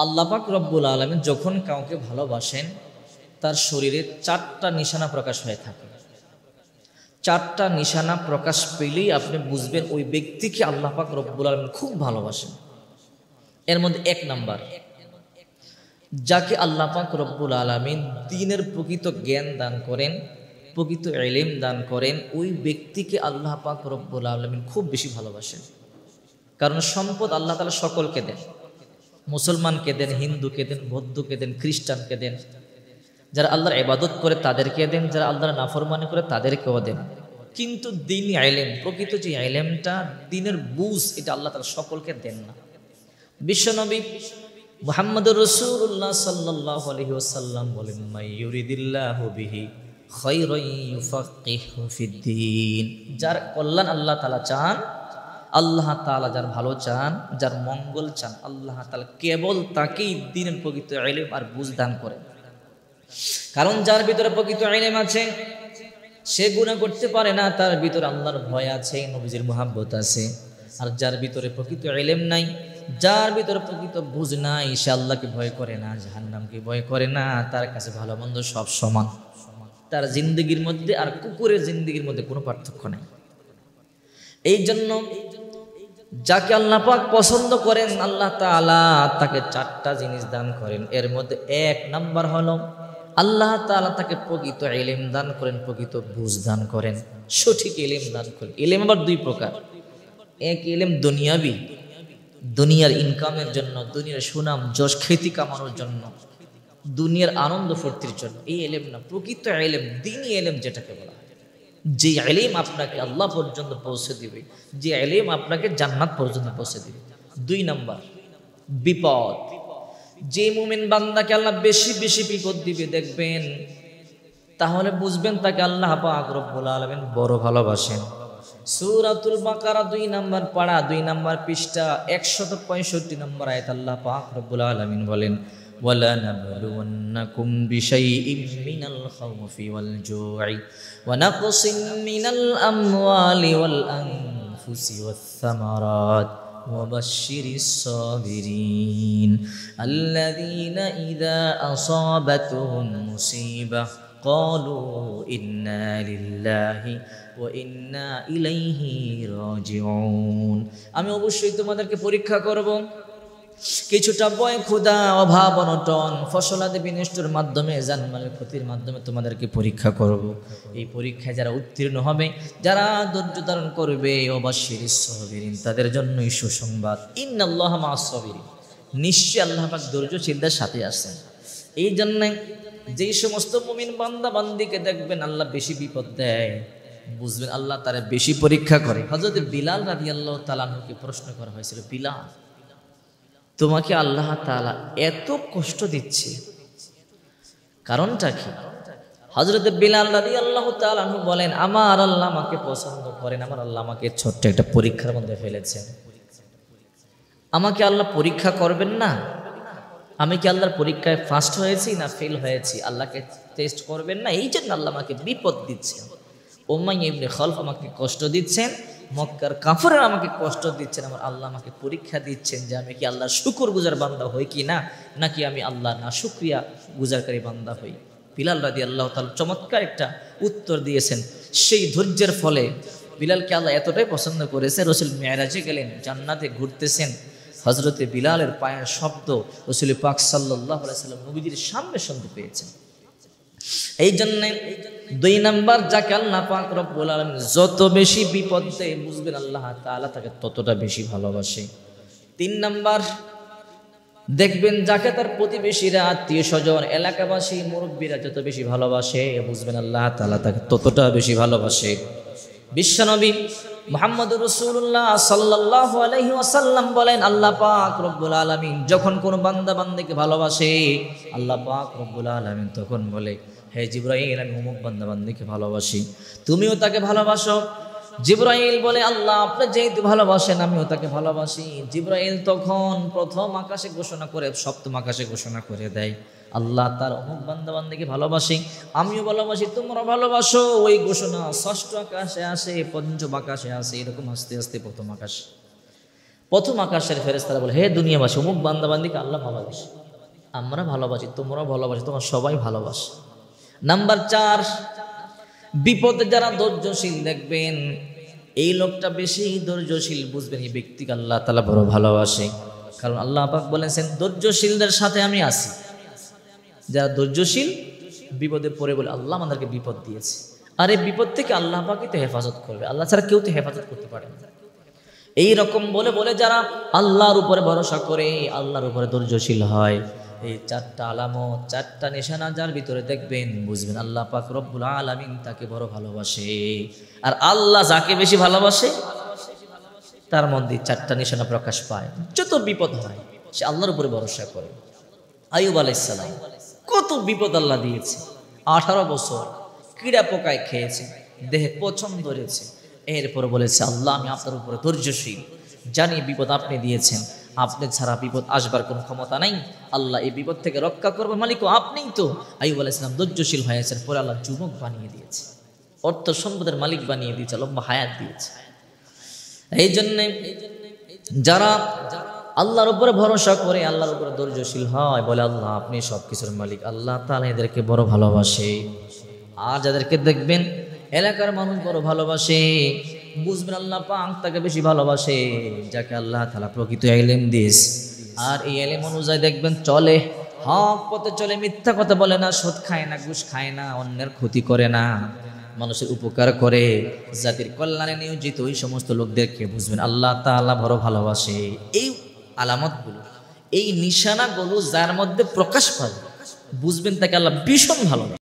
আল্লাহ পাক রব্বুল আলামিন যখন কাউকে ভালোবাসেন তার শরীরে চারটা নিশানা প্রকাশ হয়ে থাকে। চারটা নিশানা প্রকাশ পেলেই আপনি বুঝবেন ওই ব্যক্তিকে আল্লাহ পাক রব্বুল আলামিন খুব ভালোবাসেন। এর মধ্যে এক নাম্বার, যাকে আল্লাহ পাক রব্বুল আলামিন দ্বীনের প্রকৃত জ্ঞান দান করেন, প্রকৃত ইলম দান করেন, ওই ব্যক্তিকে আল্লাহ পাক রব্বুল আলামিন খুব বেশি ভালোবাসেন। কারণ সম্পদ আল্লাহ তাআলা সকলকে দেন, মুসলমানকে দেন, হিন্দুকে দেন, বৌদ্ধকে দেন, খ্রিস্টানকে দেন, যারা আল্লাহর ইবাদত করে তাদেরকে দেন, যারা আল্লাহর নাফরমানি করে তাদেরকেও দেন। কিন্তু দ্বীনি ইলম, প্রকৃত যে ইলমটা, দ্বীনের বুঝ, এটা আল্লাহ তাআলা সকলকে দেন না। বিশ্বনবী মুহাম্মদুর রাসূলুল্লাহ সাল্লাল্লাহু আলাইহি ওয়াসাল্লাম বলেন, মাই ইউরিদিল্লাহু বিহি খায়রান ইউফাক্কিহু ফিদ্দীন। যার কল্যাণ আল্লাহ তাআলা চান, আল্লাহ তাআলা যার ভালো চান, যার মঙ্গল চান, আল্লাহ তাআলা কেবল তাকেই দ্বীনের প্রকৃত ইলম আর বুঝ দান করেন। কারণ যার ভিতরে প্রকৃত ইলম আছে সে গুনাহ করতে পারে না, তার ভিতরে আল্লাহর ভয় আছে, নবীজির মুহাব্বত আছে। আর যার ভিতরে প্রকৃত ইলম নাই, যার ভিতরে প্রকৃত বুঝ নাই, সে আল্লাহকে ভয় করে না, জাহান্নামকে ভয় করে না, তার কাছে ভালো মন্দ সব সমান। তার জিন্দেগির মধ্যে আর কুকুরের জিন্দেগির মধ্যে কোনো পার্থক্য নাই। এই জন্য যাকে আল্লাহ পাক পছন্দ করেন, আল্লাহ তাআলা তাকে চারটা জিনিস দান করেন। এর মধ্যে এক নাম্বার হলো আল্লাহ তাআলা তাকে প্রকৃত ইলম দান করেন, প্রকৃত বুঝ দান করেন, সঠিক ইলম দান করেন। ইলম আবার দুই প্রকার। এক ইলম দুনিয়াবি, দুনিয়ার ইনকামের জন্য, দুনিয়ার সুনাম যশ খ্যাতি কামানোর জন্য, দুনিয়ার আনন্দ ফুর্তির জন্য। এই ইলম না, প্রকৃত ইলম দ্বীনি ইলম যেটাকে বলা হয়, যে ইলম আপনাকে আল্লাহ পর্যন্ত পৌঁছে দিবে, যে ইলম আপনাকে জান্নাত পর্যন্ত পৌঁছে দিবে। দুই নাম্বার বিপদ। যে মুমিন বান্দাকে আল্লাহ বেশি বেশি বিপদ দিবে দেখবেন, তাহলে বুঝবেন তাকে আল্লাহ পাক রব্বুল আলামিন বড় ভালোবাসেন। সূরাতুল বাকারা 2 নম্বর পারা 2 নম্বর পৃষ্ঠা 165 নম্বর আয়াত আল্লাহ পাক রব্বুল আলামিন বলেন, ওয়ালা নাবলুওয়ান্নাকুম বিশাইইম মিনাল খাউফি ওয়াল জু'i ওয়া নাকসিম মিনাল আমওয়ালি ওয়াল আনফুসি ওয়াস সামারাত وبشر الصابرين الذين إذا أصابتهم مصيبة قالوا إنا لله وإنا إليه راجعون। আমি অবশ্যই তোমাদেরকে পরীক্ষা করব, কিছুটা ভয়, ক্ষুধা, অভাব, অনটন, ফসলাদি বিনষ্টের মাধ্যমে, জানমালের ক্ষতির মাধ্যমে তোমাদেরকে পরীক্ষা করব। এই পরীক্ষায় যারা উত্তীর্ণ হবে, যারা ধৈর্য ধারণ করবে, ওয়াবাশশিরিস সাবিরিন, তাদের জন্যই সুসংবাদ। ইন্নাল্লাহা মা'আস সাবিরিন, নিশ্চয়ই আল্লাহ পাক ধৈর্যশীলদের সাথে আছেন। এই জন্য যেই সমস্ত মুমিন বান্দা বান্দিকে দেখবেন আল্লাহ বেশি বিপদ দেয়, বুঝবেন আল্লাহ তারা বেশি পরীক্ষা করে। হযরত বিলাল রাদিয়াল্লাহু তাআলা আনহুকে প্রশ্ন করা হয়েছিল, বিলাল, তোমাকে আল্লাহ তাআলা এত কষ্ট দিচ্ছে, কারণটা কি? হযরত বিলাল রাদিয়াল্লাহু তাআলা আনহু বলেন, আমার আল্লাহ আমাকে পছন্দ করেন, আমার আল্লাহ আমাকে ছোট্ট একটা পরীক্ষার মধ্যে ফেলেছেন। আমাকে আল্লাহ পরীক্ষা করবেন না? আমি কি আল্লাহর পরীক্ষায় ফার্স্ট হয়েছি না ফেল হয়েছি? আল্লাহকে টেস্ট করবেন না? এই জন্য আল্লাহ আমাকে বিপদ দিচ্ছেন। উমাইয়া ইবনে খালফ আমাকে কষ্ট দিচ্ছেন, মক্কার কাফেররা আমাকে কষ্ট দিচ্ছেন, আমার আল্লাহ আমাকে পরীক্ষা দিচ্ছেন যে আমি কি আল্লাহর শুকরগুজার বান্দা হই কি না, নাকি আমি আল্লাহ না শুকরিয়া গুজারকারী বান্দা হই। বিলাল রাদিয়াল্লাহু তাআলা চমৎকার একটা উত্তর দিয়েছেন। সেই ধৈর্যের ফলে বিলালকে আল্লাহ এতটাই পছন্দ করেছে, রাসূল মিরাজে গেলেন, জান্নাতে ঘুরতেছেন, হযরতে বিলালের পায়ের শব্দ রাসূল পাক সাল্লাল্লাহু আলাইহি ওয়াসাল্লাম নবীজির সামনে শুনতে পেয়েছেন। এই জন্য 2 নাম্বার, যাকে আল্লাহ পাক রব্বুল আলামিন যত বেশি বিপদ দেয়, বুঝবেন আল্লাহ তাআলা তাকে ততটা বেশি ভালোবাসে। 3 নাম্বার, দেখবেন যাকে তার প্রতিবেশীরা, আত্মীয় স্বজন, এলাকাবাসী, মুরব্বীরা যত বেশি ভালোবাসে, বুঝবেন আল্লাহ তাআলা তাকে ততটা বেশি ভালোবাসে। বিশ্বনবী মুহাম্মদুর রাসূলুল্লাহ সাল্লাল্লাহু আলাইহি ওয়াসাল্লাম বলেন, আল্লাহ পাক রব্বুল আলামিন যখন কোন বান্দা বান্দিকে ভালোবাসে, আল্লাহ পাক রব্বুল আলামিন তখন বলে, হে জিবরাইল, আমি অমুক বান্দা বান্দিকে ভালোবাসি, তুমিও তাকে ভালোবাসো। জিবরাইল বলে, আল্লাহ আপনি যেহেতু ভালোবাসেন আমিও তাকে ভালোবাসি। জিবরাইল তখন প্রথম আকাশে ঘোষণা করে, সপ্তম আকাশে ঘোষণা করে দেয়, আল্লাহ তার অমুক বান্দা বান্দিকে ভালোবাসি, আমিও ভালোবাসি, তোমরা ভালোবাসো। ওই ঘোষণা ষষ্ঠ আকাশে আসে, পঞ্চম আকাশে আসে, এরকম আস্তে আস্তে প্রথম আকাশ, প্রথম আকাশের ফেরেশতারা বলে, হে দুনিয়াবাসী, অমুক বান্দাবান্দিকে আল্লাহ ভালোবাসে, আমরা ভালোবাসি, তোমরাও ভালোবাসি, তোমার সবাই ভালোবাসে। নাম্বার 4, বিপদে যারা ধৈর্যশীল দেখবেন, এই লোকটা বেশি ধৈর্যশীল, বুঝবেন এই ব্যক্তিকে আল্লাহ তাআলা বড় ভালোবাসে। কারণ আল্লাহ পাক বলেছেন, ধৈর্যশীলদের সাথে আমি আছি। যারা ধৈর্যশীল বিপদে পড়ে বলে, আল্লাহ আমাদেরকে বিপদ দিয়েছে, আর এই বিপদ থেকে আল্লাহ পাকই তো হেফাজত করবে, আল্লাহ ছাড়া কেউ তো হেফাজত করতে পারে না। এই রকম বলে বলে যারা আল্লাহর উপরে ভরসা করে, আল্লাহর উপরে ধৈর্যশীল হয়, এই 4টা আলামত, 4টা নিশানা যার ভিতরে দেখবেন, বুঝবেন আল্লাহ পাক রব্বুল আলামিন তাকে বড় ভালোবাসে। আর আল্লাহ যাকে বেশি ভালোবাসে তার মধ্যে 4টা নিশানা প্রকাশ পায়। যত বিপদ হয় সে আল্লাহর উপরে ভরসা করে। আইয়ুব আলাইহিস সালাম কত বিপদ আল্লাহ দিয়েছে, 18 বছর কীড়া পোকায় খেয়েছে, দেহে পছন্দ ধরেছে, এরপর বলেছে, আল্লাহ আমি আপনার উপরে ধৈর্যশীল, জানি বিপদ আপনি দিয়েছেন, আপনি ছাড়া বিপদ আসবার কোনো ক্ষমতা নাই, আল্লাহ এই বিপদ থেকে রক্ষা করবে মালিক আপনিই তো। আইয়ুব আলাইহিস সালাম ধৈর্যশীল হয়েছেন, পরে আল্লাহ যুবক বানিয়ে দিয়েছে, অর্থ সম্পদের মালিক বানিয়ে দিয়েছে, লম্বা হায়াত দিয়েছে। এই জন্যে যারা আল্লাহর উপরে ভরসা করে, আল্লাহর উপরে ধৈর্যশীল হয়, বলে আল্লাহ আপনি সব কিছুর মালিক, আল্লাহ তাআলা এদেরকে বড় ভালোবাসে। আর যাদেরকে দেখবেন এলাকার মানুষ বড় ভালোবাসে, বুঝবেন আল্লাহ পাক তাকে বেশি ভালোবাসে, যাকে আল্লাহ তাআলা প্রকৃত ইলম দিয়েছে। আর এই ইলম অনুযায়ী দেখবেন চলে, হক পথে চলে, মিথ্যা কথা বলে না, সুদ খায় না, ঘুষ খায় না, অন্যের ক্ষতি করে না, মানুষের উপকার করে, জাতির কল্যাণে নিয়োজিত ওই সমস্ত লোকদেরকে বুঝবেন আল্লাহ তাআলা বড় ভালোবাসে। এই আলামতগুলো, এই নিশানাগুলো যার মধ্যে প্রকাশ পাবে, বুঝবেন তাকে আল্লাহ ভীষণ ভালোবাসে।